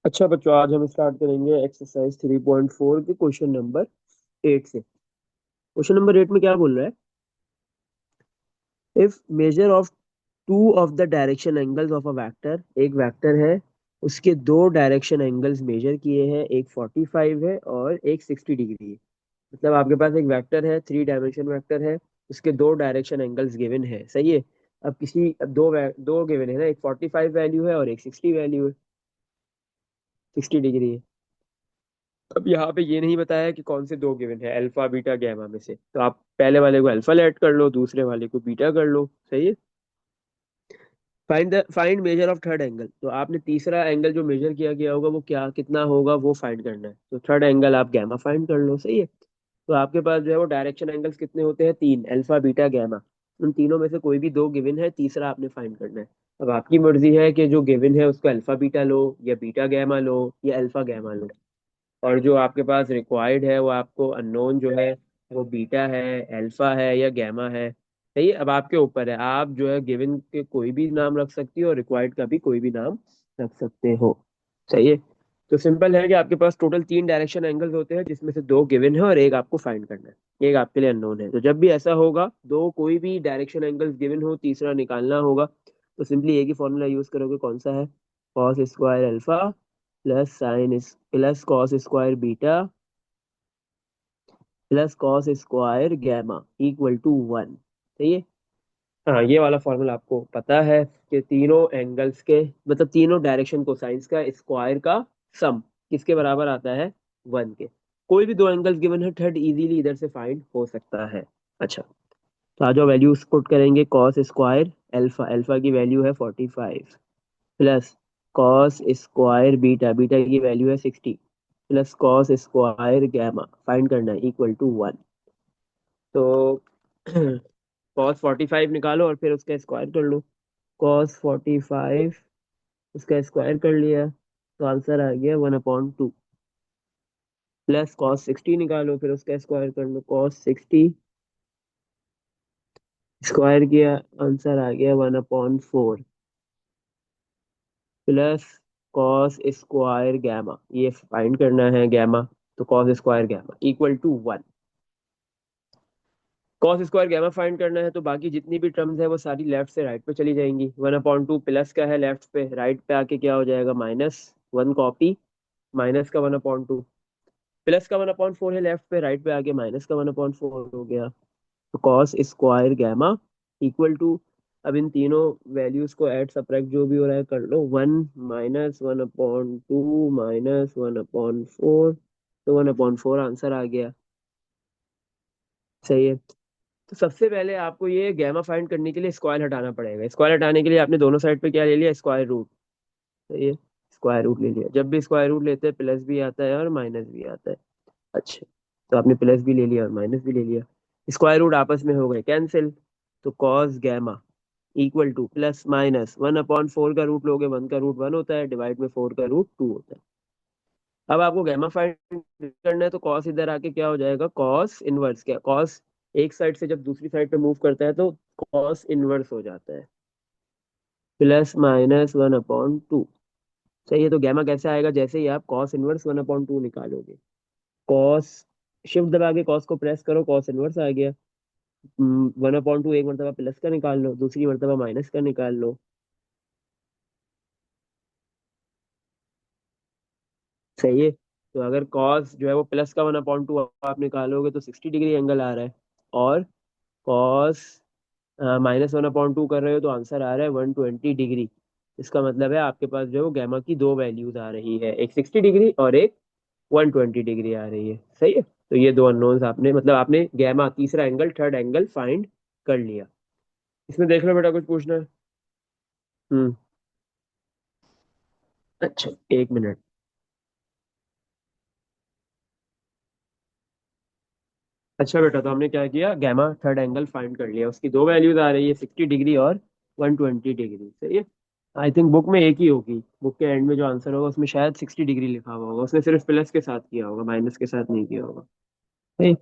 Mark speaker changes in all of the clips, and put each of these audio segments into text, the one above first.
Speaker 1: अच्छा बच्चों, आज हम स्टार्ट करेंगे एक्सरसाइज 3.4 के क्वेश्चन नंबर 8 से। क्वेश्चन नंबर 8 में क्या बोल रहा है? If measure of two of the direction angles of a vector, एक वेक्टर है, उसके दो डायरेक्शन एंगल्स मेजर किए हैं, एक 45 है और एक 60 डिग्री है। मतलब आपके पास एक वेक्टर है, थ्री डायमेंशन वेक्टर है, उसके दो डायरेक्शन एंगल्स गिवन है, सही है। अब दो गिवन है ना, एक 45 वैल्यू है और एक 60 वैल्यू है, 60 डिग्री है। अब यहाँ पे ये नहीं बताया कि कौन से दो गिवन है, अल्फा बीटा गैमा में से, तो आप पहले वाले को अल्फा लेट कर लो, दूसरे वाले को बीटा कर लो, सही है। Find measure of third angle, तो आपने तीसरा एंगल जो मेजर किया गया होगा वो क्या कितना होगा वो फाइंड करना है, तो थर्ड एंगल आप गैमा फाइंड कर लो, सही है। तो आपके पास जो है वो डायरेक्शन एंगल्स कितने होते हैं, तीन, अल्फा बीटा गैमा। उन तीनों में से कोई भी दो गिवन है, तीसरा आपने फाइंड करना है। अब आपकी मर्जी है कि जो गिवन है उसको अल्फा बीटा लो या बीटा गैमा लो या अल्फा गैमा लो। और जो आपके पास रिक्वायर्ड है वो आपको अननोन जो है वो बीटा है, अल्फा है या गैमा है, सही है। अब आपके ऊपर है, आप जो है गिवन के कोई भी नाम रख सकती हो और रिक्वायर्ड का भी कोई भी नाम रख सकते हो, सही है। तो सिंपल है कि आपके पास टोटल तीन डायरेक्शन एंगल्स होते हैं, जिसमें से दो गिवन है और एक आपको फाइंड करना है, एक आपके लिए अननोन है। तो जब भी ऐसा होगा, दो कोई भी डायरेक्शन एंगल्स गिवन हो, तीसरा निकालना होगा, तो सिंपली एक ही फॉर्मूला यूज करोगे, कौन सा है? Cos square alpha plus cos square beta plus cos square gamma equal to one, सही है। हाँ, ये वाला फॉर्मूला आपको पता है कि तीनों एंगल्स के, मतलब तीनों डायरेक्शन कोसाइंस का स्क्वायर का सम किसके बराबर आता है? वन के। कोई भी दो एंगल्स गिवन है, थर्ड इजीली इधर से फाइंड हो सकता है। अच्छा, तो आज जो वैल्यूज पुट करेंगे, कॉस स्क्वायर अल्फा, अल्फा की वैल्यू है 45, plus cos square beta, beta की वैल्यू है 60, plus cos square gamma find करना है इक्वल टू वन। तो कॉस 45 निकालो और फिर उसका स्क्वायर कर लो। कॉस 45 उसका स्क्वायर कर लिया तो आंसर आ गया 1/2। प्लस कॉस 60 निकालो, फिर उसका स्क्वायर कर लो, कॉस 60 स्क्वायर किया, आंसर आ गया 1/4। प्लस कॉस स्क्वायर गैमा, ये फाइंड करना है गैमा, तो cos square gamma equal to one. Cos square gamma find करना है तो बाकी जितनी भी टर्म्स है वो सारी लेफ्ट से राइट पे चली जाएंगी। 1/2 प्लस का है लेफ्ट पे, राइट पे आके क्या हो जाएगा, माइनस वन कॉपी, माइनस का 1/2, प्लस का 1/4 है लेफ्ट पे, राइट पे आके माइनस का 1/4 हो गया। तो cos square gamma equal to, अब इन तीनों वैल्यूज को ऐड सब्ट्रैक्ट जो भी हो रहा है कर लो, वन माइनस 1/2 माइनस 1/4, तो 1/4 आंसर आ गया, सही है। तो सबसे पहले आपको ये गैमा फाइंड करने के लिए स्क्वायर हटाना पड़ेगा। स्क्वायर हटाने के लिए आपने दोनों साइड पे क्या ले लिया, स्क्वायर रूट, सही है। स्क्वायर रूट ले लिया, जब भी स्क्वायर रूट लेते हैं प्लस भी आता है और माइनस भी आता है। अच्छा, तो आपने प्लस भी ले लिया और माइनस भी ले लिया, स्क्वायर रूट आपस में हो गए कैंसिल। तो cos gamma equal to plus minus 1/4 का रूट लोगे, वन का रूट वन होता है, डिवाइड में फोर का रूट टू होता है। अब आपको गैमा फाइंड करना है तो कॉस इधर आके क्या हो जाएगा, कॉस इनवर्स, क्या कॉस एक साइड से जब दूसरी साइड पे मूव करता है तो कॉस इनवर्स हो जाता है, प्लस माइनस 1/2, सही है। तो गैमा कैसे आएगा, जैसे ही आप कॉस इनवर्स 1/2 निकालोगे, कॉस, शिफ्ट दबा के कॉस को प्रेस करो, कॉस इनवर्स आ गया। 1/2 एक मरतबा प्लस का निकाल लो, दूसरी मरतबा माइनस का निकाल लो, सही है। तो अगर कॉस जो है वो प्लस का 1/2 आप निकालोगे तो 60 डिग्री एंगल आ रहा है, और कॉस माइनस 1/2 कर रहे हो तो आंसर आ रहा है 120 डिग्री। इसका मतलब है आपके पास जो है वो गैमा की दो वैल्यूज आ रही है, एक 60 डिग्री और एक 120 डिग्री आ रही है, सही है। तो ये दो अननोन्स आपने, मतलब आपने गैमा तीसरा एंगल, थर्ड एंगल फाइंड कर लिया। इसमें देख लो बेटा, कुछ पूछना है? हम्म। अच्छा, एक मिनट। अच्छा बेटा, तो हमने क्या किया, गैमा थर्ड एंगल फाइंड कर लिया, उसकी दो वैल्यूज आ रही है, 60 डिग्री और 120 डिग्री, सही है। आई थिंक बुक में एक ही होगी, बुक के एंड में जो आंसर होगा उसमें शायद 60 डिग्री लिखा हुआ होगा, उसने सिर्फ प्लस के साथ किया होगा, माइनस के साथ नहीं किया होगा, सही।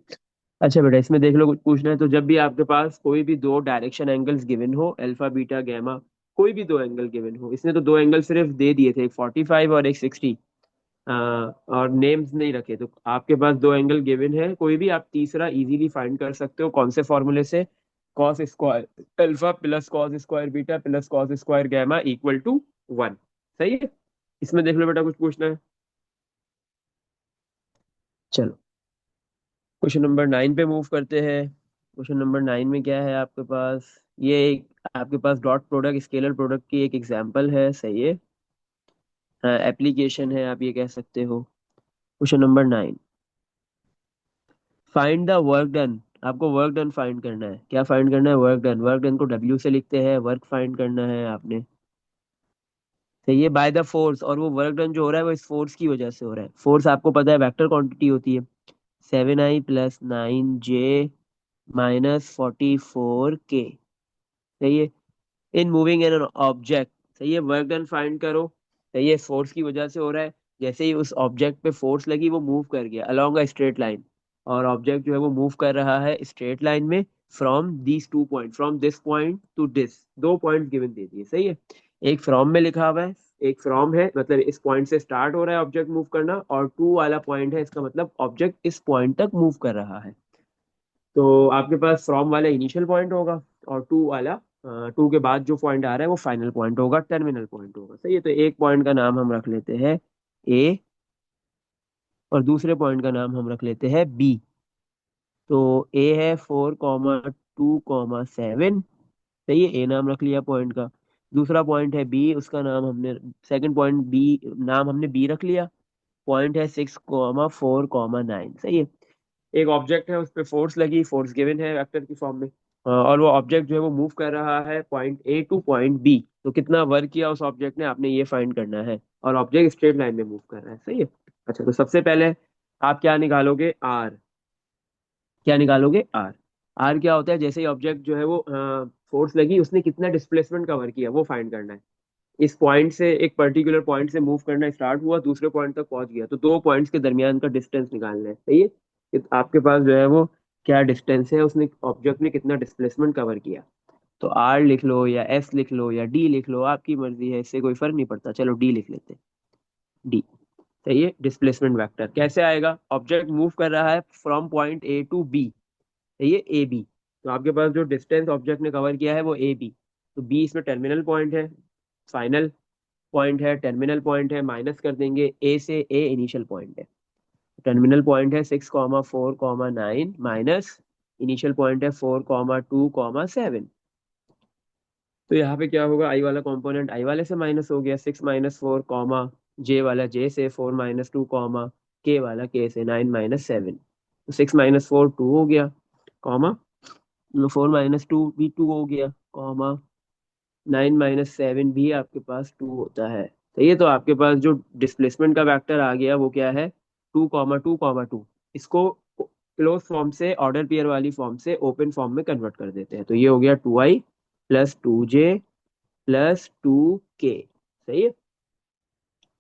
Speaker 1: अच्छा बेटा, इसमें देख लो, कुछ पूछना है तो जब भी आपके पास कोई भी दो डायरेक्शन एंगल्स गिवन हो, अल्फा बीटा गैमा, कोई भी दो एंगल गिवन हो, इसने तो दो एंगल सिर्फ दे दिए थे, एक 45 और एक 60, और नेम्स नहीं रखे, तो आपके पास दो एंगल गिवन है, कोई भी आप तीसरा इजीली फाइंड कर सकते हो। कौन से फॉर्मूले से? Cos square alpha plus cos square beta plus cos square gamma equal to 1। सही है। इसमें देख लो बेटा, कुछ पूछना है? चलो क्वेश्चन नंबर 9 पे मूव करते हैं। क्वेश्चन नंबर 9 में क्या है आपके पास? ये एक आपके पास डॉट प्रोडक्ट स्केलर प्रोडक्ट की एक एग्जांपल है, सही है, एप्लीकेशन है, आप ये कह सकते हो। Question number 9, find the work done. आपको वर्क डन फाइंड करना है। क्या फाइंड करना है? Work done. वर्क डन को डब्ल्यू से लिखते हैं, वर्क फाइंड करना है आपने। सही है, बाय द फोर्स। और वो वर्क डन जो हो रहा है वो इस फोर्स की वजह से हो रहा है। फोर्स आपको पता है वेक्टर क्वांटिटी होती है, 7i + 9j -44k। सही है, इन मूविंग एन ऑब्जेक्ट। सही है, वर्क डन फाइंड करो। सही है, फोर्स की वजह से हो रहा है। जैसे ही उस ऑब्जेक्ट पे फोर्स लगी वो मूव कर गया अलोंग अ स्ट्रेट लाइन, और ऑब्जेक्ट जो है वो मूव कर रहा है स्ट्रेट लाइन में from these 2 point, from this point two this. दो पॉइंट गिवन दे दिए। सही है, एक फ्रॉम में लिखा हुआ है, एक फ्रॉम है, मतलब इस पॉइंट से स्टार्ट हो रहा है ऑब्जेक्ट मूव करना, और टू वाला पॉइंट है, इसका मतलब ऑब्जेक्ट इस पॉइंट तक मूव कर रहा है। तो आपके पास फ्रॉम वाला इनिशियल पॉइंट होगा, और टू वाला, टू के बाद जो पॉइंट आ रहा है वो फाइनल पॉइंट होगा, टर्मिनल पॉइंट होगा। सही है, तो एक पॉइंट का नाम हम रख लेते हैं ए, और दूसरे पॉइंट का नाम हम रख लेते हैं बी। तो ए है 4,2,7। सही है, ए नाम रख लिया पॉइंट का। दूसरा पॉइंट है बी, उसका नाम हमने, सेकंड पॉइंट बी, नाम हमने बी रख लिया। पॉइंट है 6,4,9। सही है, एक ऑब्जेक्ट है, उस पर फोर्स लगी, फोर्स गिवन है वेक्टर की फॉर्म में, और वो ऑब्जेक्ट जो है वो मूव कर रहा है point a to point b. तो कितना वर्क किया उस ऑब्जेक्ट ने, आपने ये फाइंड करना है, और ऑब्जेक्ट स्ट्रेट लाइन में मूव कर रहा है। सही है। अच्छा, तो सबसे पहले आप क्या निकालोगे? आर। क्या निकालोगे? आर। आर क्या होता है? जैसे ही ऑब्जेक्ट जो है वो फोर्स लगी, उसने कितना डिस्प्लेसमेंट कवर किया वो फाइंड करना है। इस पॉइंट से, एक पर्टिकुलर पॉइंट से मूव करना स्टार्ट हुआ, दूसरे पॉइंट तक पहुंच गया, तो दो पॉइंट्स के दरमियान का डिस्टेंस निकालना है। सही है, कि आपके पास जो है वो क्या डिस्टेंस है, उसने ऑब्जेक्ट ने कितना डिस्प्लेसमेंट कवर किया। तो आर लिख लो या एस लिख लो या डी लिख लो, आपकी मर्जी है, इससे कोई फर्क नहीं पड़ता। चलो डी लिख लेते हैं, डी। सही है, डिस्प्लेसमेंट वेक्टर कैसे आएगा? ऑब्जेक्ट मूव कर रहा है from point a to b, ये ए बी। तो आपके पास जो डिस्टेंस ऑब्जेक्ट ने कवर किया है वो ए बी। तो बी इसमें टर्मिनल पॉइंट है, फाइनल पॉइंट है, टर्मिनल पॉइंट है, माइनस कर देंगे ए से, ए इनिशियल पॉइंट है। टर्मिनल पॉइंट है 6,4,9 माइनस इनिशियल पॉइंट है 4,2,7। तो यहाँ पे क्या होगा? आई वाला कंपोनेंट आई वाले से माइनस हो गया, 6 - 4 कॉमा, जे वाला जे से, 4 - 2 कॉमा, के वाला के से, 9 - 7। तो 6 - 4 2 हो गया, कॉमा, 4 - 2 भी 2 हो गया, कॉमा, 9 - 7 भी आपके पास 2 होता है। तो ये तो आपके पास जो डिस्प्लेसमेंट का वेक्टर आ गया वो क्या है? 2,2,2। इसको क्लोज फॉर्म से, ऑर्डर पेयर वाली फॉर्म से ओपन फॉर्म में कन्वर्ट कर देते हैं, तो ये हो गया 2i + 2j + 2k। सही है,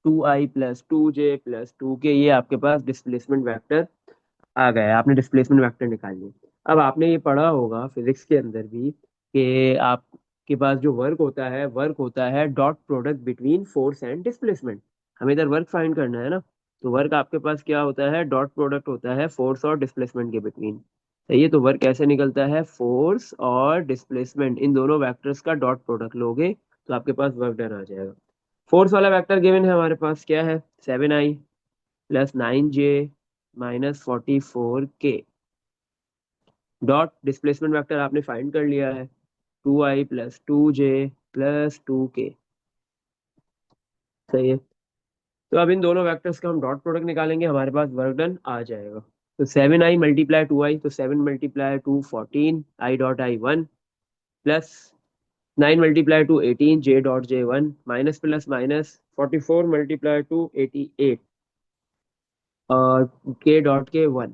Speaker 1: 2i + 2j + 2k, ये आपके पास डिस्प्लेसमेंट वेक्टर आ गया है। आपने डिस्प्लेसमेंट वेक्टर निकाल लिया। अब आपने ये पढ़ा होगा फिजिक्स के अंदर भी कि आपके पास जो वर्क होता है, वर्क होता है dot product between force and displacement. हमें इधर वर्क फाइंड करना है ना, तो वर्क आपके पास क्या होता है? डॉट प्रोडक्ट होता है फोर्स और डिस्प्लेसमेंट के बिटवीन। सही है, तो वर्क कैसे निकलता है? फोर्स और डिस्प्लेसमेंट, इन दोनों वेक्टर्स का डॉट प्रोडक्ट लोगे तो आपके पास वर्क डन आ जाएगा। फोर्स वाला वेक्टर गिवन है हमारे पास, क्या है? 7i + 9j -44k। Dot displacement vector आपने फाइंड कर लिया है, 2i + 2j + 2k। सही है, तो अब इन दोनों वेक्टर्स का हम डॉट प्रोडक्ट निकालेंगे, हमारे पास वर्क डन आ जाएगा। तो 7i × 2i, तो 7 × 2 14, i.i1, plus 9 × 2 18, j.j1, minus plus minus 44 × 2 88, और k.k1।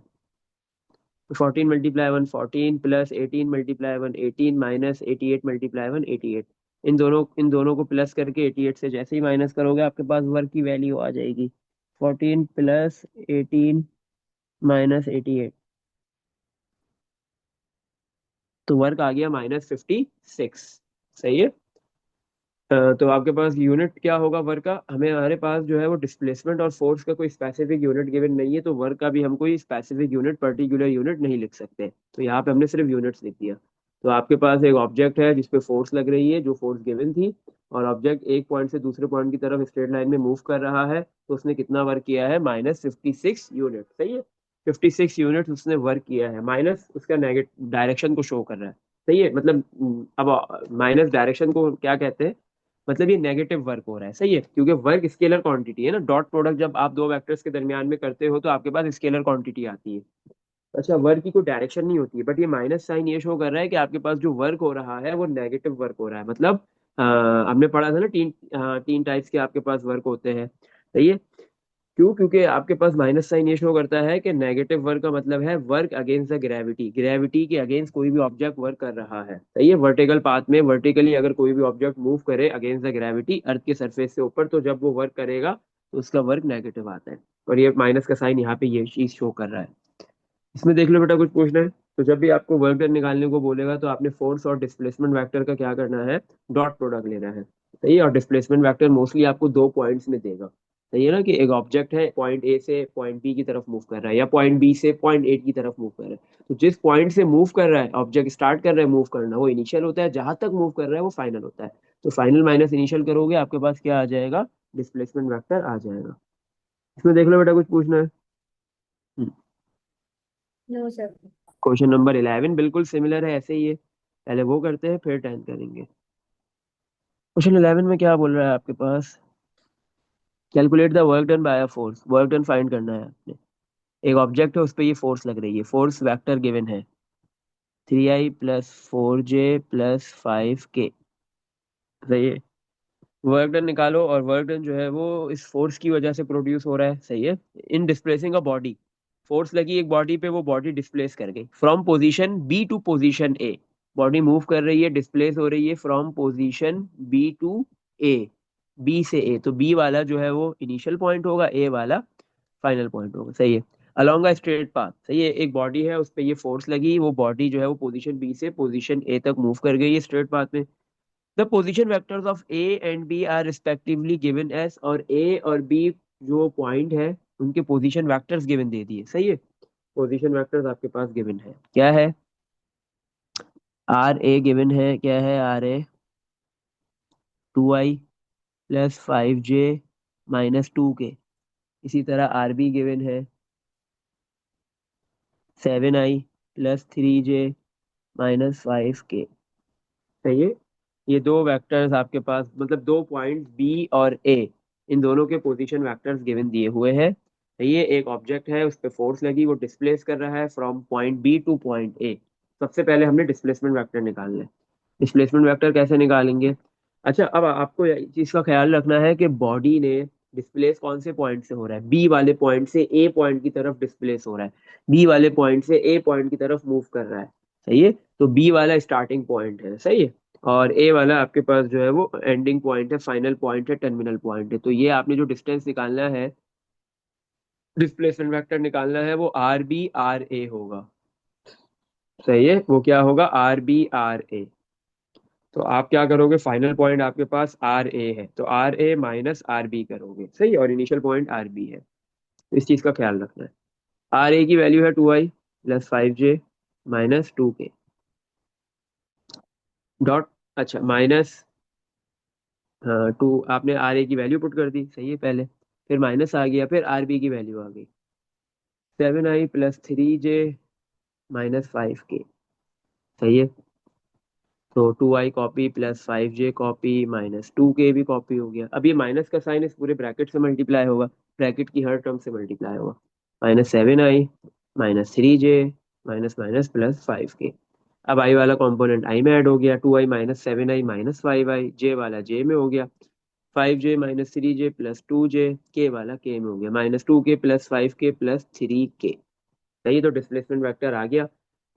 Speaker 1: 14 × 1 14, plus 18 × 1 18, minus 88 × 1 88। इन दोनों को प्लस करके 88 से जैसे ही माइनस करोगे आपके पास वर्क की वैल्यू आ जाएगी, 14 + 18 -88। तो वर्क आ गया -56। सही है, तो आपके पास यूनिट क्या होगा वर्क का, हमारे पास जो है वो डिस्प्लेसमेंट और फोर्स का कोई स्पेसिफिक यूनिट गिवन नहीं है, तो वर्क का भी हम कोई स्पेसिफिक यूनिट पर्टिकुलर यूनिट नहीं लिख सकते, तो यहाँ पे हमने सिर्फ यूनिट्स लिख दिया। तो आपके पास एक ऑब्जेक्ट है जिसपे फोर्स लग रही है, जो फोर्स गिवन थी, और ऑब्जेक्ट एक पॉइंट से दूसरे पॉइंट की तरफ स्ट्रेट लाइन में मूव कर रहा है, तो उसने कितना वर्क किया है, -56 यूनिट, सही है। 56 यूनिट उसने वर्क किया है, माइनस उसका नेगेटिव डायरेक्शन को शो कर रहा है, सही है। मतलब अब माइनस डायरेक्शन को क्या कहते हैं, मतलब ये नेगेटिव वर्क हो रहा है, सही है, क्योंकि वर्क स्केलर क्वांटिटी है ना, डॉट प्रोडक्ट जब आप दो वेक्टर्स के दरमियान में करते हो तो आपके पास स्केलर क्वांटिटी आती है। अच्छा, वर्क की कोई डायरेक्शन नहीं होती है, बट ये माइनस साइन ये शो कर रहा है कि आपके पास जो वर्क हो रहा है वो नेगेटिव वर्क हो रहा है। मतलब हमने पढ़ा था ना, तीन टाइप्स के आपके पास वर्क होते हैं, सही है। क्यों, क्योंकि आपके पास माइनस साइन ये शो करता है कि नेगेटिव वर्क का मतलब है work against the gravity, gravity के अगेंस्ट कोई भी ऑब्जेक्ट वर्क कर रहा है, सही है। वर्टिकल पाथ में वर्टिकली अगर कोई भी ऑब्जेक्ट मूव करे अगेंस्ट द ग्रेविटी अर्थ के सरफेस से ऊपर, तो जब वो वर्क करेगा तो उसका वर्क नेगेटिव आता है, और ये माइनस का साइन यहाँ पे ये चीज शो कर रहा है। इसमें देख लो बेटा, कुछ पूछना है तो जब भी आपको वर्क डन निकालने को बोलेगा तो आपने फोर्स और डिस्प्लेसमेंट वेक्टर का क्या करना है, डॉट प्रोडक्ट लेना है, सही है। और डिस्प्लेसमेंट वेक्टर मोस्टली आपको दो पॉइंट्स में देगा, सही है ना, कि एक ऑब्जेक्ट है पॉइंट ए से पॉइंट बी की तरफ मूव कर रहा है, या पॉइंट बी से पॉइंट ए की तरफ मूव कर रहा है, तो जिस पॉइंट से मूव कर रहा है ऑब्जेक्ट, स्टार्ट कर रहा है मूव करना, वो इनिशियल होता है, जहां तक मूव कर रहा है वो फाइनल होता है। तो फाइनल माइनस इनिशियल करोगे आपके पास क्या आ जाएगा, डिस्प्लेसमेंट वेक्टर आ जाएगा। इसमें देख लो बेटा, कुछ पूछना है।
Speaker 2: No sir.
Speaker 1: क्वेश्चन नंबर 11 बिल्कुल सिमिलर है, ऐसे ही है, पहले वो करते हैं फिर 10 करेंगे। क्वेश्चन 11 में क्या बोल रहा है आपके पास, calculate the work done by a force, work done find करना है आपने। एक ऑब्जेक्ट है उस पर ये फोर्स लग रही है, फोर्स वेक्टर गिवन है 3i + 4j + 5k, सही है। वर्क डन निकालो, और वर्क डन जो है वो इस फोर्स की वजह से प्रोड्यूस हो रहा है, सही है। In displacing a body, force लगी एक बॉडी पे, वो बॉडी डिस्प्लेस कर गई from position b to position a, body move कर रही है, डिस्प्लेस हो रही है from position b to a, b से ए, तो बी वाला जो है वो इनिशियल पॉइंट होगा, ए वाला फाइनल पॉइंट होगा, सही है। अलोंग अ स्ट्रेट पाथ, सही है, एक बॉडी है उस पे ये फोर्स लगी, वो बॉडी जो है वो पोजीशन बी से पोजीशन ए तक मूव कर गई है स्ट्रेट पाथ में। The position vectors of a and b are respectively given as, और ए और बी जो पॉइंट है उनके पोजीशन वेक्टर्स गिवन दे दिए, सही है। पोजीशन वेक्टर्स आपके पास गिवन है, क्या है, आर ए गिवन है, क्या है R A, 2i + 5j - 2k। इसी तरह आर बी गिवन है 7i + 3j - 5k, सही है। ये दो वेक्टर्स आपके पास, मतलब दो पॉइंट बी और ए, इन दोनों के पोजीशन वेक्टर्स गिवन दिए हुए हैं। ये एक ऑब्जेक्ट है उस पे फोर्स लगी, वो डिस्प्लेस कर रहा है from point b to point a. सबसे पहले हमने डिस्प्लेसमेंट वेक्टर निकालना है। डिस्प्लेसमेंट वेक्टर कैसे निकालेंगे, अच्छा अब आपको इस चीज का ख्याल रखना है कि बॉडी ने डिस्प्लेस कौन से पॉइंट से हो रहा है, बी वाले पॉइंट से ए पॉइंट की तरफ डिस्प्लेस हो रहा है, बी वाले पॉइंट से ए पॉइंट की तरफ मूव कर रहा है, सही है। तो बी वाला स्टार्टिंग पॉइंट है, सही है, और ए वाला आपके पास जो है वो एंडिंग पॉइंट है, फाइनल पॉइंट है, टर्मिनल पॉइंट है। तो ये आपने जो डिस्टेंस निकालना है, डिस्प्लेसमेंट वेक्टर निकालना है, वो आर बी आर ए होगा, सही है। वो क्या होगा, आर बी आर ए। तो आप क्या करोगे, फाइनल पॉइंट आपके पास आर ए है, तो r a minus r b करोगे, सही है, और इनिशियल पॉइंट आर बी है, तो इस चीज का ख्याल रखना है। आर ए की वैल्यू है 2i + 5j - 2k डॉट, अच्छा माइनस, हाँ टू, आपने आर ए की वैल्यू पुट कर दी, सही है पहले, फिर माइनस आ गया, फिर आर बी की वैल्यू आ गई 7i + 3j - 5k, सही है। तो 2i copy +5j copy -2k भी कॉपी हो गया। अब ये माइनस का साइन इस पूरे ब्रैकेट से मल्टीप्लाई होगा, ब्रैकेट की हर टर्म से मल्टीप्लाई होगा, -7i - 3j minus minus +5k। अब आई वाला कंपोनेंट आई में ऐड हो गया, 2i - 7i - 5i, जे वाला जे में हो गया, 5j - 3j + 2j, के वाला के में हो गया, -2k + 5k + 3k, सही। तो डिस्प्लेसमेंट वेक्टर आ गया।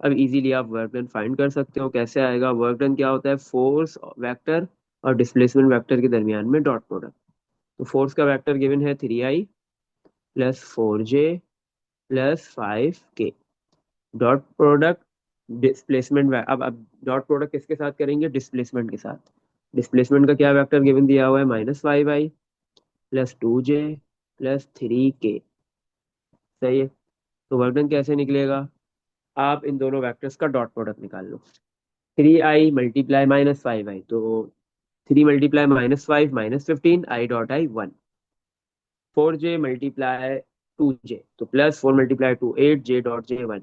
Speaker 1: अब इजीली आप वर्क डन फाइंड कर सकते हो, कैसे आएगा, वर्क डन क्या होता है, फोर्स वेक्टर और डिस्प्लेसमेंट वेक्टर के दरमियान में डॉट प्रोडक्ट। तो फोर्स का वेक्टर गिवन है 3i + 4j + 5k, dot product displacement, अब डॉट प्रोडक्ट किसके साथ करेंगे, डिस्प्लेसमेंट के साथ, डिस्प्लेसमेंट का क्या वेक्टर गिवन दिया हुआ है, -5i plus 2j plus 3k। सही है। तो वर्क डन कैसे निकलेगा, आप इन दोनों वेक्टर्स का डॉट प्रोडक्ट निकाल लो। 3i मल्टीप्लाई -5i, तो 3 multiply -5 -15, i dot i 1। 4j multiply 2j, तो plus 4 multiply 2 8, j dot j 1।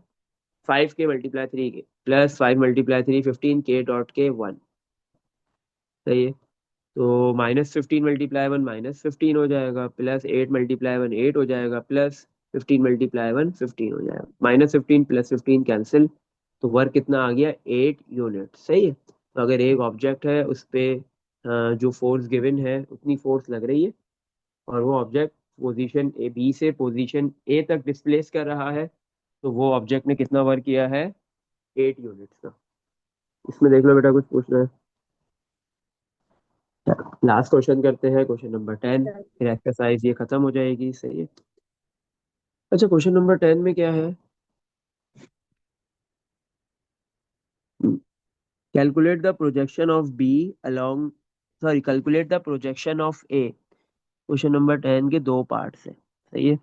Speaker 1: 5k multiply 3k plus 5 multiply 3 15, k dot k 1। सही है। तो -15 मल्टीप्लाई 1 -15 हो जाएगा, प्लस 8 मल्टीप्लाई 1 8 हो जाएगा, प्लस 15 मल्टीप्लाई 1 15 हो जाएगा। -15 प्लस 15 कैंसिल, तो वर्क कितना आ गया, 8 यूनिट। सही है। तो अगर एक ऑब्जेक्ट है उस पे जो फोर्स गिवन है उतनी फोर्स लग रही है, और वो ऑब्जेक्ट पोजीशन ए बी से पोजीशन ए तक डिस्प्लेस कर रहा है, तो वो ऑब्जेक्ट ने कितना वर्क किया है, 8 यूनिट्स का। इसमें देख लो बेटा, कुछ पूछना है? लास्ट क्वेश्चन करते हैं, क्वेश्चन नंबर 10, फिर एक्सरसाइज ये खत्म हो जाएगी। सही है। अच्छा, क्वेश्चन नंबर 10 में क्या है, calculate the projection of b along, sorry calculate the projection of a. Question number 10 के दो पार्ट्स है। सही है।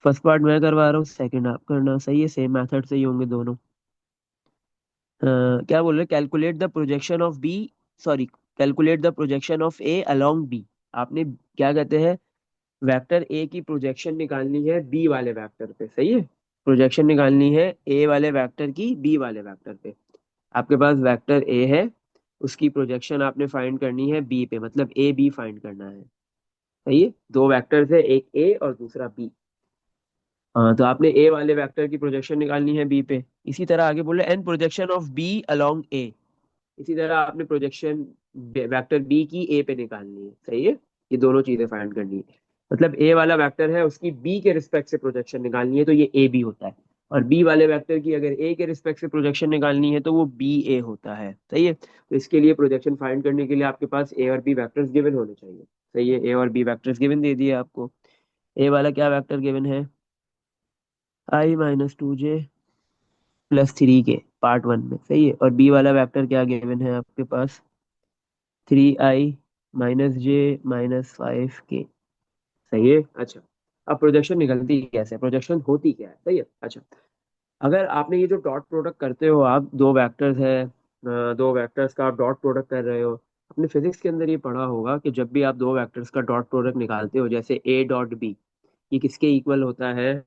Speaker 1: फर्स्ट पार्ट मैं करवा रहा हूँ, सेकंड आप करना। सही है, सेम मेथड से ही होंगे दोनों। क्या बोल रहे, calculate the projection of b, sorry calculate the projection of a along b. आपने क्या कहते हैं, वेक्टर ए की प्रोजेक्शन निकालनी है बी वाले वेक्टर पे। सही है। प्रोजेक्शन निकालनी है ए वाले वेक्टर की बी वाले वेक्टर पे। आपके पास वेक्टर ए है, उसकी प्रोजेक्शन आपने फाइंड करनी है बी पे, मतलब ए बी फाइंड करना है। सही है। दो वेक्टर्स है, एक ए और दूसरा बी। हाँ, तो आपने ए वाले वेक्टर की प्रोजेक्शन निकालनी है बी पे। इसी तरह आगे बोले an projection of b along a. इसी तरह आपने प्रोजेक्शन वेक्टर बी की ए पे निकालनी है। सही है। ये दोनों चीजें फाइंड करनी है। मतलब ए वाला वेक्टर है, उसकी बी के रिस्पेक्ट से प्रोजेक्शन निकालनी है, तो ये ए बी होता है। और बी वाले वेक्टर की अगर ए के रिस्पेक्ट से प्रोजेक्शन निकालनी है तो वो बी ए होता है। सही है। तो इसके लिए प्रोजेक्शन फाइंड करने के लिए आपके पास ए और बी वेक्टर्स गिवन होने चाहिए। सही है। ए और बी वेक्टर्स गिवन दे दिए आपको। ए वाला क्या वेक्टर गिवन है, i -2j plus 3k, part 1 में। सही है। और बी वाला वेक्टर क्या गिवन है आपके पास, 3i -j -5k। सही है। अच्छा, अब प्रोजेक्शन निकलती कैसे है, प्रोजेक्शन होती क्या है। सही है। अच्छा, अगर आपने ये जो डॉट प्रोडक्ट करते हो, आप दो वेक्टर्स है, दो वेक्टर्स का आप डॉट प्रोडक्ट कर रहे हो, अपने फिजिक्स के अंदर ये पढ़ा होगा कि जब भी आप दो वेक्टर्स का डॉट प्रोडक्ट निकालते हो, जैसे ए डॉट बी, ये किसके इक्वल होता है,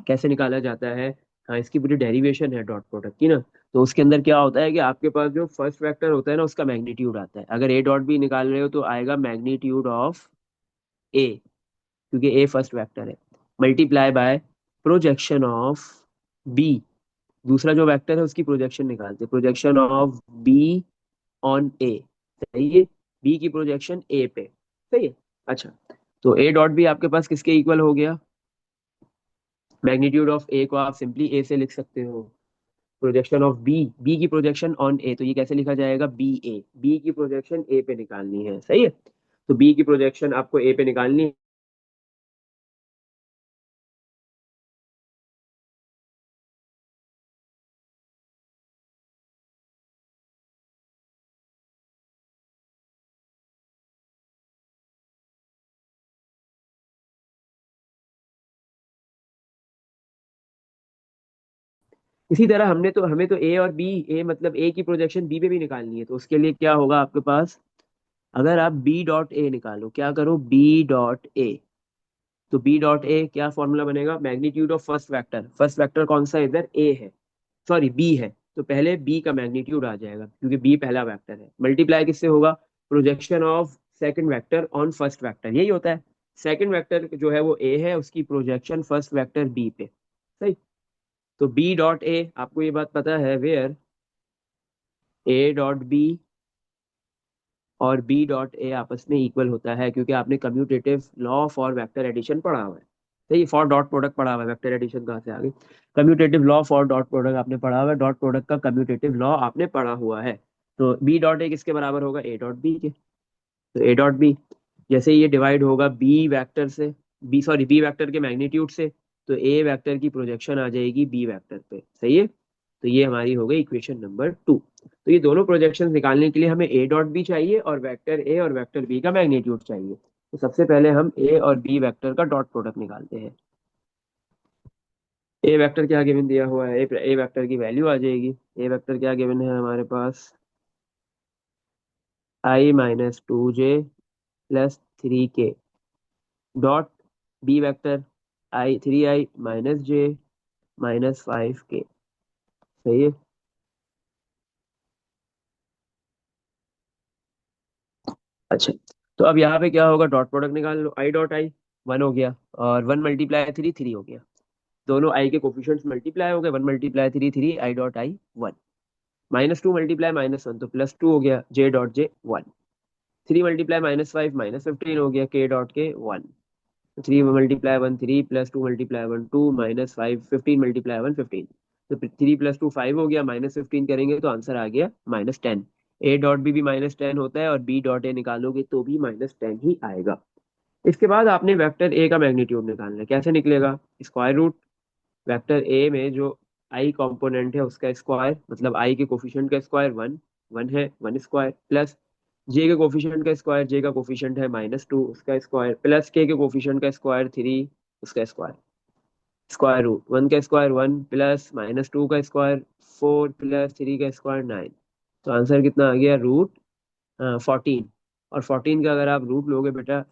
Speaker 1: कैसे निकाला जाता है। हाँ, इसकी पूरी डेरिवेशन है डॉट प्रोडक्ट की ना। तो उसके अंदर क्या होता है कि आपके पास जो फर्स्ट वेक्टर होता है ना, उसका मैग्नीट्यूड आता है। अगर ए डॉट बी निकाल रहे हो तो आएगा मैग्नीट्यूड ऑफ ए, क्योंकि ए फर्स्ट वेक्टर है, multiply by projection of b. दूसरा जो वेक्टर है उसकी प्रोजेक्शन निकालते हैं, projection of b on a. सही है। बी की प्रोजेक्शन ए पे। सही है। अच्छा, तो ए डॉट बी आपके पास किसके इक्वल हो गया, मैग्नीट्यूड ऑफ ए को आप सिंपली ए से लिख सकते हो। प्रोजेक्शन ऑफ बी, बी की प्रोजेक्शन ऑन ए, तो ये कैसे लिखा जाएगा, बी ए। बी की प्रोजेक्शन ए पे निकालनी है। सही है। तो बी की प्रोजेक्शन आपको ए पे निकालनी है। इसी तरह हमें तो ए और बी, ए मतलब ए की प्रोजेक्शन बी पे भी निकालनी है, तो उसके लिए क्या होगा आपके पास, अगर आप बी डॉट ए निकालो, क्या करो, बी डॉट ए, तो बी डॉट ए क्या फॉर्मूला बनेगा, magnitude of first vector. First vector कौन सा है इधर, ए है, सॉरी बी है, तो पहले बी का मैग्नीट्यूड आ जाएगा क्योंकि बी पहला वेक्टर है। मल्टीप्लाई किससे होगा, projection of second vector on first vector, यही होता है। सेकंड वेक्टर जो है वो ए है, उसकी प्रोजेक्शन फर्स्ट वेक्टर बी पे। सही। तो बी डॉट ए, आपको ये बात पता है, वेयर ए डॉट बी और बी डॉट ए आपस में इक्वल होता है, क्योंकि आपने commutative law for vector addition पढ़ा हुआ है। सही, फॉर डॉट प्रोडक्ट पढ़ा हुआ है, वेक्टर एडिशन कहाँ से आ गई, commutative law for dot product आपने पढ़ा हुआ है, डॉट प्रोडक्ट का कम्यूटेटिव लॉ आपने पढ़ा हुआ है। तो बी डॉट ए किसके बराबर होगा, ए डॉट बी के। तो ए डॉट बी, जैसे ही ये डिवाइड होगा बी वेक्टर से, बी सॉरी बी वेक्टर के मैग्नीट्यूड से, तो ए वेक्टर की प्रोजेक्शन आ जाएगी बी वेक्टर पे। सही है। तो ये हमारी हो गई इक्वेशन नंबर 2। तो ये दोनों प्रोजेक्शन निकालने के लिए हमें ए डॉट बी चाहिए और वेक्टर ए और वेक्टर बी का मैग्नीट्यूड चाहिए। तो सबसे पहले हम ए और बी वेक्टर का डॉट प्रोडक्ट निकालते हैं। ए वेक्टर क्या गिवन दिया हुआ है, ए वेक्टर की वैल्यू आ जाएगी। ए वेक्टर क्या गिवन है हमारे पास, i-2j + 3k dot B vector i3i-j -5k। सही है। अच्छा, तो अब यहाँ पे क्या होगा, डॉट प्रोडक्ट निकाल लो। आई डॉट आई 1 हो गया, और 1 × 3 3 हो गया। दोनों आई के कोफिशिएंट्स मल्टीप्लाई हो गए, 1 × 3 3, आई डॉट आई 1। -2 × -1 तो +2 हो गया, जे डॉट जे 1। 3 × -5 -15 हो गया, के डॉट के 1। 3 × 1 3, +2 × 1 2, -5 15 × 1 15। तो 3 + 2 5 हो गया, -15 करेंगे तो आंसर आ गया -10। ए डॉट बी भी -10 होता है, और बी डॉट ए निकालोगे तो भी -10 ही आएगा। इसके बाद आपने वेक्टर ए का मैग्नीट्यूड निकालना है। कैसे निकलेगा, स्क्वायर रूट वेक्टर ए में जो आई कंपोनेंट है उसका स्क्वायर, मतलब आई के कोफिशिएंट का स्क्वायर 1, 1 है 1 स्क्वायर, प्लस जे के कोफिशिएंट का स्क्वायर, जे का कोफिशिएंट है -2 उसका स्क्वायर, प्लस के कोफिशिएंट का स्क्वायर 3 उसका स्क्वायर। स्क्वायर रूट 1 का स्क्वायर 1, प्लस -2 का स्क्वायर 4, प्लस 3 का स्क्वायर 9। तो आंसर कितना आ गया, रूट 14। और 14 का अगर आप रूट लोगे बेटा